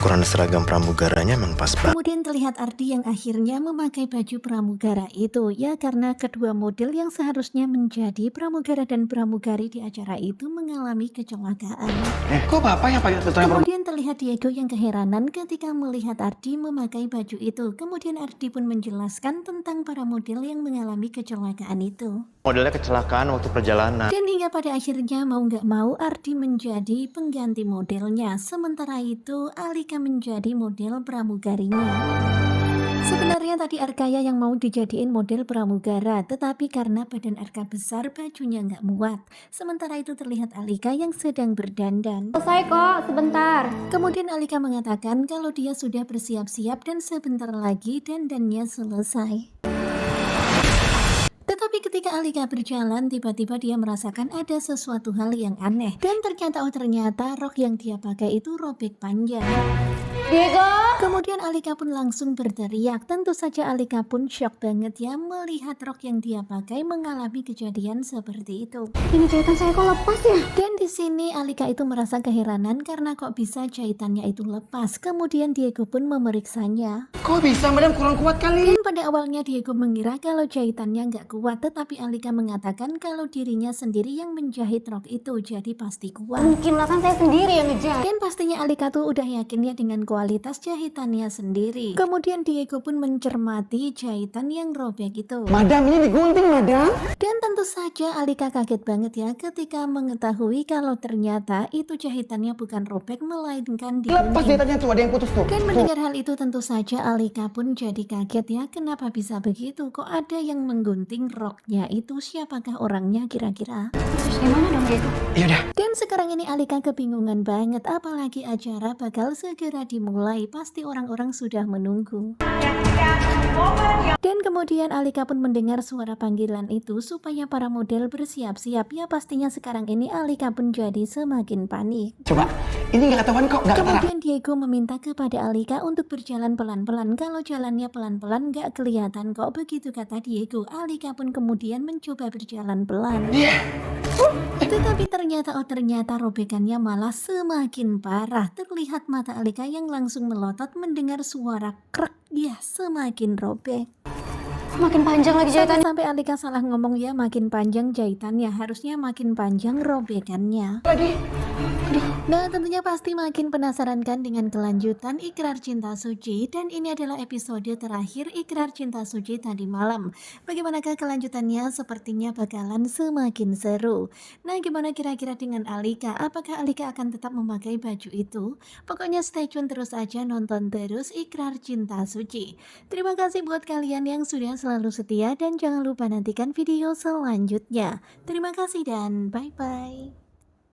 Ukuran seragam pramugaranya emang pas banget. Kemudian terlihat Ardi yang akhirnya memakai baju pramugara itu, ya karena kedua model yang seharusnya menjadi pramugara dan pramugari di acara itu mengalami kecelakaan. Kok bapak yang pakai tutorial Kemudian terlihat Diego yang keheranan ketika melihat Ardi memakai baju itu. Kemudian Ardi pun menjelaskan tentang para model yang mengalami kecelakaan itu. Modelnya kecelakaan waktu perjalanan. Dan hingga pada akhirnya mau nggak mau Ardi menjadi pengganti modelnya. Sementara itu Alika menjadi model pramugarinya. Sebenarnya tadi Arkaya yang mau dijadiin model pramugara, tetapi karena badan Arka besar bajunya nggak muat. Sementara itu terlihat Alika yang sedang berdandan. Selesai kok, sebentar. Kemudian Alika mengatakan kalau dia sudah bersiap-siap dan sebentar lagi dandannya selesai. Tetapi ketika Alika berjalan, tiba-tiba dia merasakan ada sesuatu hal yang aneh. Dan ternyata rok yang dia pakai itu robek panjang. Diego! Kemudian Alika pun langsung berteriak. Tentu saja Alika pun shock banget ya melihat rok yang dia pakai mengalami kejadian seperti itu. Ini jahitan saya kok lepas ya? Dan di sini Alika itu merasa keheranan karena kok bisa jahitannya itu lepas. Kemudian Diego pun memeriksanya. Kok bisa madam kurang kuat kali? Dan pada awalnya Diego mengira kalau jahitannya nggak kuat, tetapi Alika mengatakan kalau dirinya sendiri yang menjahit rok itu, jadi pasti kuat. Mungkin lah kan saya sendiri yang ngejahit. Dan pastinya Alika tuh udah yakin ya dengan kualitas jahitannya sendiri. Kemudian Diego pun mencermati jahitan yang robek itu. Madam ini digunting madam. Dan tentu saja Alika kaget banget ya ketika mengetahui kalau ternyata itu jahitannya bukan robek melainkan Lepas digunting. jahitannya tuh ada yang putus tuh. Dan mendengar hal itu tentu saja Alika pun jadi kaget ya, kenapa bisa begitu, kok ada yang menggunting roknya itu, siapakah orangnya kira-kira. Terus gimana dong Diego? Yaudah. Dan sekarang ini Alika kebingungan banget, apalagi acara bakal segera dimulai, pasti orang-orang sudah menunggu. Dan kemudian Alika pun mendengar suara panggilan itu supaya para model bersiap-siap ya, pastinya sekarang ini Alika pun jadi semakin panik. Coba. Ini nggak ketahuan kok. Nggak ketara. Kemudian Diego meminta kepada Alika untuk berjalan pelan-pelan. Kalau jalannya pelan-pelan nggak kelihatan kok. Begitu kata Diego. Alika pun kemudian mencoba berjalan pelan. Tetapi ternyata robekannya malah semakin parah. Terlihat mata Alika yang langsung melotot mendengar suara krek. Ya, semakin robek. Makin panjang lagi jahitannya. Sampai Alika salah ngomong ya, makin panjang jahitannya. Harusnya makin panjang robekannya. Nah, tentunya pasti makin penasaran kan dengan kelanjutan Ikrar Cinta Suci. Dan ini adalah episode terakhir Ikrar Cinta Suci tadi malam. Bagaimanakah kelanjutannya? Sepertinya bakalan semakin seru. Nah, gimana kira-kira dengan Alika? Apakah Alika akan tetap memakai baju itu? Pokoknya stay tune terus aja, nonton terus Ikrar Cinta Suci. Terima kasih buat kalian yang sudah selalu setia dan jangan lupa nantikan video selanjutnya. Terima kasih dan bye-bye.